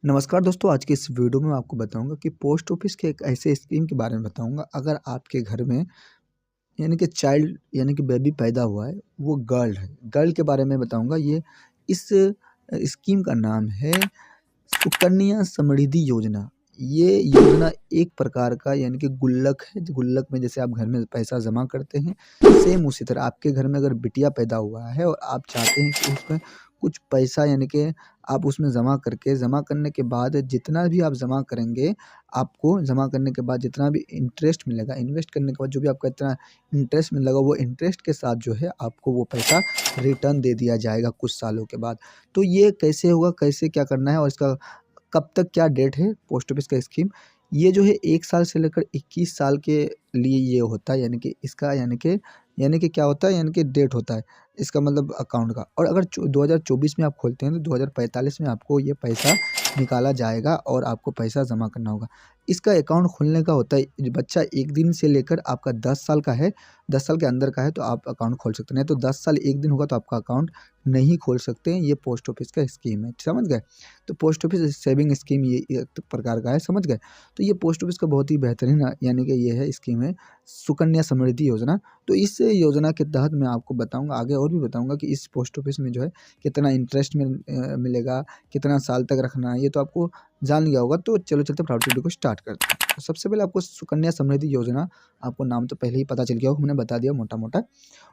नमस्कार दोस्तों, आज के इस वीडियो में मैं आपको बताऊँगा कि पोस्ट ऑफिस के एक ऐसे स्कीम के बारे में बताऊँगा। अगर आपके घर में यानी कि चाइल्ड यानी कि बेबी पैदा हुआ है, वो गर्ल है। गर्ल के बारे में बताऊँगा। ये इस स्कीम का नाम है सुकन्या समृद्धि योजना। ये योजना एक प्रकार का यानी कि गुल्लक है। गुल्लक में जैसे आप घर में पैसा जमा करते हैं, सेम उसी तरह आपके घर में अगर बिटिया पैदा हुआ है और आप चाहते हैं कि उसमें कुछ पैसा यानी कि आप उसमें जमा करने के बाद जितना भी आप जमा करेंगे, आपको जमा करने के बाद जितना भी इंटरेस्ट मिलेगा, इन्वेस्ट करने के बाद जो भी आपका इतना इंटरेस्ट मिलेगा, वो इंटरेस्ट के साथ जो है आपको वो पैसा रिटर्न दे दिया जाएगा कुछ सालों के बाद। तो ये कैसे होगा, कैसे क्या करना है और इसका कब तक क्या डेट है पोस्ट ऑफिस का स्कीम। ये जो है 1 साल से लेकर 21 साल के लिए ये होता है, यानी कि इसका यानी कि क्या होता है, यानी कि डेट होता है इसका मतलब अकाउंट का। और अगर 2024 में आप खोलते हैं तो 2045 में आपको ये पैसा निकाला जाएगा और आपको पैसा जमा करना होगा। इसका अकाउंट खोलने का होता है, जो बच्चा 1 दिन से लेकर आपका 10 साल का है, 10 साल के अंदर का है तो आप अकाउंट खोल सकते हैं, नहीं तो 10 साल 1 दिन होगा तो आपका अकाउंट नहीं खोल सकते हैं। ये पोस्ट ऑफिस का स्कीम है, समझ गए। तो पोस्ट ऑफिस सेविंग स्कीम ये एक प्रकार का है, समझ गए। तो ये पोस्ट ऑफिस का बहुत ही बेहतरीन यानी कि ये है स्कीम है, सुकन्या समृद्धि योजना। तो इस योजना के तहत मैं आपको बताऊंगा, आगे और भी बताऊंगा कि इस पोस्ट ऑफिस में जो है कितना इंटरेस्ट मिलेगा, कितना साल तक रखना है, ये तो आपको जान लिया होगा। तो चलो चलते फटाफट वीडियो को स्टार्ट करते हैं। तो सबसे पहले आपको सुकन्या समृद्धि योजना, आपको नाम तो पहले ही पता चल गया होगा, हमने बता दिया मोटा मोटा।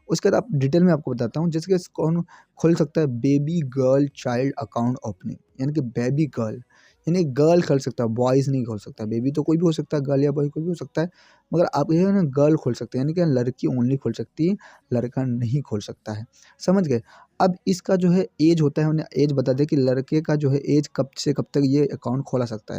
उसके बाद आप डिटेल में आपको बताता हूँ, जैसे कि कौन खोल सकता है। Baby girl child account opening, यानी कि बेबी गर्ल यानी गर्ल खोल सकता है, बॉयज़ नहीं खोल सकता। बेबी तो कोई भी हो सकता है, गर्ल या बॉय कोई भी हो सकता है, मगर आप ये है ना गर्ल खोल सकते हैं, यानी कि लड़की ओनली खोल सकती है, लड़का नहीं खोल सकता है, समझ गए। अब इसका जो है एज होता है, हमने एज बता दिया कि लड़के का जो है एज कब से कब तक ये अकाउंट खोल सकता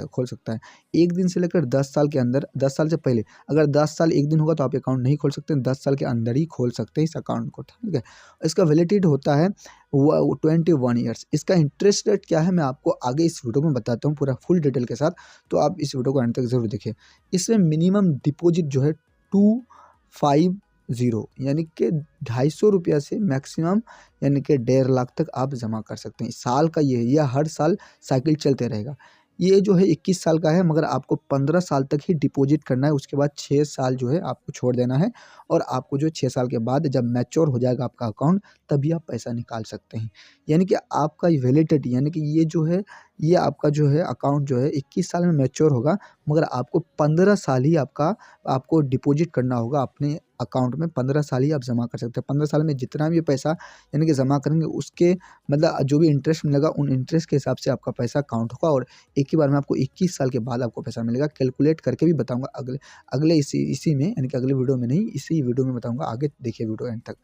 है। 1 दिन से लेकर 10 साल के अंदर, 10 साल से पहले। अगर 10 साल 1 दिन होगा तो आप अकाउंट नहीं खोल सकते, 10 साल के अंदर ही खोल सकते हैं इस अकाउंट को, ठीक है। इसका वैलिडिटी होता है वो 21 ईयर्स। इसका इंटरेस्ट रेट क्या है मैं आपको आगे इस वीडियो में बताता हूँ पूरा फुल डिटेल के साथ, तो आप इस वीडियो को अंत तक ज़रूर देखिए। इसमें मिनिमम डिपॉजिट जो है 250 यानी कि ₹250 से मैक्सिमम यानी कि 1.5 लाख तक आप जमा कर सकते हैं। साल का ये है, यह हर साल साइकिल चलते रहेगा। ये जो है 21 साल का है, मगर आपको 15 साल तक ही डिपॉजिट करना है, उसके बाद 6 साल जो है आपको छोड़ देना है और आपको जो 6 साल के बाद जब मैच्योर हो जाएगा आपका अकाउंट, तभी आप पैसा निकाल सकते हैं। यानी कि आपका वैलिडिटी यानी कि ये जो है, ये आपका जो है अकाउंट जो है 21 साल में मैच्योर होगा, मगर आपको 15 साल ही आपको डिपॉजिट करना होगा अपने अकाउंट में। 15 साल ही आप जमा कर सकते हैं। 15 साल में जितना भी पैसा यानी कि जमा करेंगे, उसके मतलब जो भी इंटरेस्ट मिलेगा, उन इंटरेस्ट के हिसाब से आपका पैसा काउंट होगा और एक ही बार में आपको 21 साल के बाद आपको पैसा मिलेगा। कैलकुलेट करके भी बताऊँगा अगले अगले इसी में, यानी कि अगले वीडियो में नहीं, इसी वीडियो में बताऊँगा। आगे देखिए वीडियो एंड तक।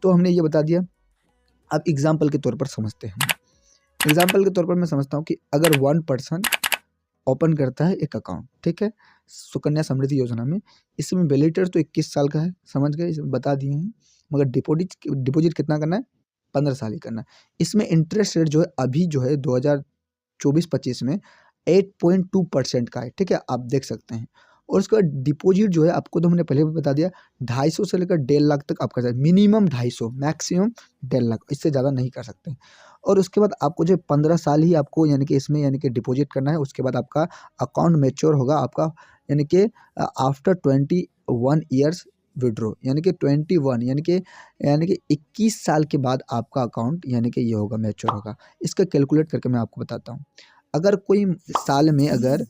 तो हमने ये बता दिया। अब एग्ज़ाम्पल के तौर पर समझते हैं। एग्ज़ाम्पल के तौर पर मैं समझता हूँ कि अगर 1 पर्सन ओपन करता है एक अकाउंट, ठीक है, सुकन्या समृद्धि योजना में, इसमें वैलिडिटी तो 21 साल का है, समझ गए, इसमें बता दिए हैं, मगर डिपॉजिट कितना करना है, 15 साल ही करना है। इसमें इंटरेस्ट रेट जो है अभी जो है 2024-25 में 8.2% का है, ठीक है, आप देख सकते हैं। और उसका डिपॉजिट जो है आपको तो हमने पहले भी बता दिया, 250 से लेकर 1.5 लाख तक आप कर सकते हैं। मिनिमम 250, मैक्सिमम 1.5 लाख, इससे ज़्यादा नहीं कर सकते। और उसके बाद आपको जो 15 साल ही आपको यानी कि इसमें यानी कि डिपॉजिट करना है, उसके बाद आपका अकाउंट मैच्योर होगा आपका, यानी कि आफ्टर 21 ईयर्स विड्रॉ, यानी कि 21 यानी कि 21 साल के बाद आपका अकाउंट यानी कि ये होगा, मैच्योर होगा। इसका कैलकुलेट करके मैं आपको बताता हूँ। अगर कोई साल में अगर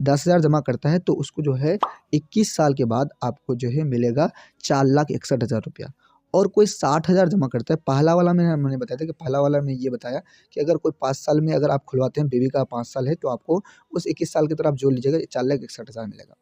10,000 जमा करता है तो उसको जो है 21 साल के बाद आपको जो है मिलेगा 4,61,000 रुपया। और कोई 60,000 जमा करता है, पहला वाला में मैंने बताया था कि पहला वाला में ये बताया कि अगर कोई 5 साल में अगर आप खुलवाते हैं, बेबी का 5 साल है, तो आपको उस 21 साल की तरह आप जोड़ लीजिएगा, 4,61,000 मिलेगा।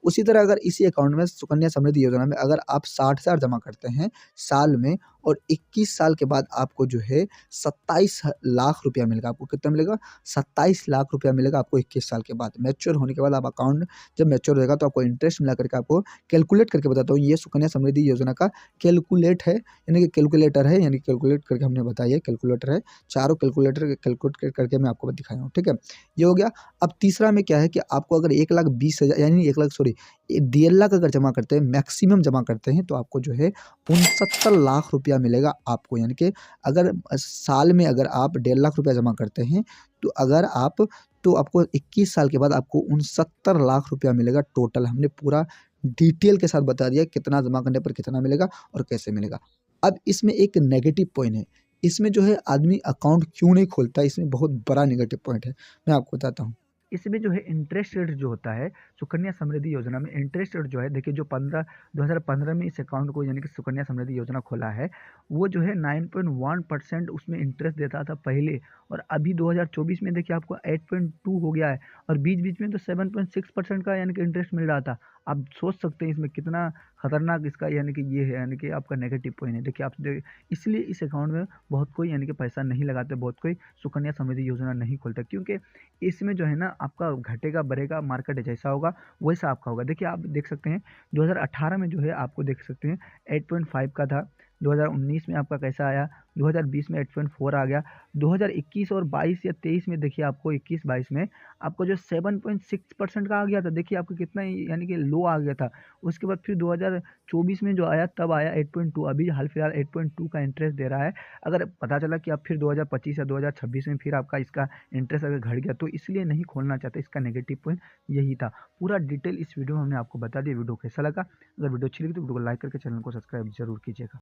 उसी तरह अगर इसी अकाउंट में सुकन्या समृद्धि योजना में अगर आप 60,000 जमा करते हैं साल में और 21 साल के बाद आपको जो है 27 लाख रुपया मिलेगा। आपको कितना मिलेगा? 27 लाख रुपया मिलेगा आपको 21 साल के बाद। मैच्योर होने के बाद आप अकाउंट जब मैच्योर होगा तो आपको इंटरेस्ट मिला करके आपको कैलकुलेट करके बताता हूँ। ये सुकन्या समृद्धि योजना का कैलकुलेट है, यानी कि कैलकुलेटर है, यानी कैलकुलेट करके हमने बताया, कैलकुलेटर है। चारों कैलकुलेटर कैलकुलेट करके मैं आपको दिखाया हूँ, ठीक है? ये हो गया। अब तीसरा में क्या है कि आपको अगर 1,20,000 यानी 1 लाख सॉरी सॉरी 1.5 लाख अगर जमा करते हैं, मैक्सिमम जमा करते हैं, तो आपको जो है 69 लाख रुपया मिलेगा आपको। यानी कि अगर साल में अगर आप 1.5 लाख रुपया जमा करते हैं, तो आपको 21 साल के बाद आपको 69 लाख रुपया मिलेगा टोटल। हमने पूरा डिटेल के साथ बता दिया कितना जमा करने पर कितना मिलेगा और कैसे मिलेगा। अब इसमें एक नेगेटिव पॉइंट है, इसमें जो है आदमी अकाउंट क्यों नहीं खोलता, इसमें बहुत बड़ा नेगेटिव पॉइंट है, मैं आपको बताता हूँ। इसमें जो है इंटरेस्ट रेट जो होता है सुकन्या समृद्धि योजना में, इंटरेस्ट रेट जो है देखिए, जो 2015 में इस अकाउंट को यानी कि सुकन्या समृद्धि योजना खोला है, वो जो है 9.1% उसमें इंटरेस्ट देता था पहले, और अभी 2024 में देखिए आपको 8.2 हो गया है, और बीच बीच में तो 7.6% का यानी कि इंटरेस्ट मिल रहा था। आप सोच सकते हैं इसमें कितना खतरनाक इसका यानी कि ये है, यानी कि आपका नेगेटिव पॉइंट है। देखिए इसलिए इस अकाउंट में बहुत कोई यानी कि पैसा नहीं लगाते, बहुत कोई सुकन्या समृद्धि योजना नहीं खोलता, क्योंकि इसमें जो है ना आपका घटेगा बढ़ेगा, मार्केट जैसा होगा वैसा आपका होगा। देखिए आप देख सकते हैं 2018 में जो है आपको देख सकते हैं 8.5 का था, 2019 में आपका कैसा आया, 2020 में 8.4 आ गया, 2021 और 22 या 23 में देखिए आपको 21-22 में आपको जो 7.6% का आ गया था। देखिए आपको कितना यानी कि लो आ गया था। उसके बाद फिर 2024 में जो आया तब आया 8.2, अभी हाल फिलहाल 8.2 का इंटरेस्ट दे रहा है। अगर पता चला कि अब फिर 2025 या 2026 में फिर आपका इसका इंटरेस्ट अगर घट गया, तो इसलिए नहीं खोलना चाहते। इसका नेगेटिव पॉइंट यही था। पूरा डिटेल इस वीडियो में हमने आपको बता दिया। वीडियो कैसा लगा, अगर वीडियो अच्छी लगी तो वीडियो को लाइक करके चैनल को सब्सक्राइब जरूर कीजिएगा।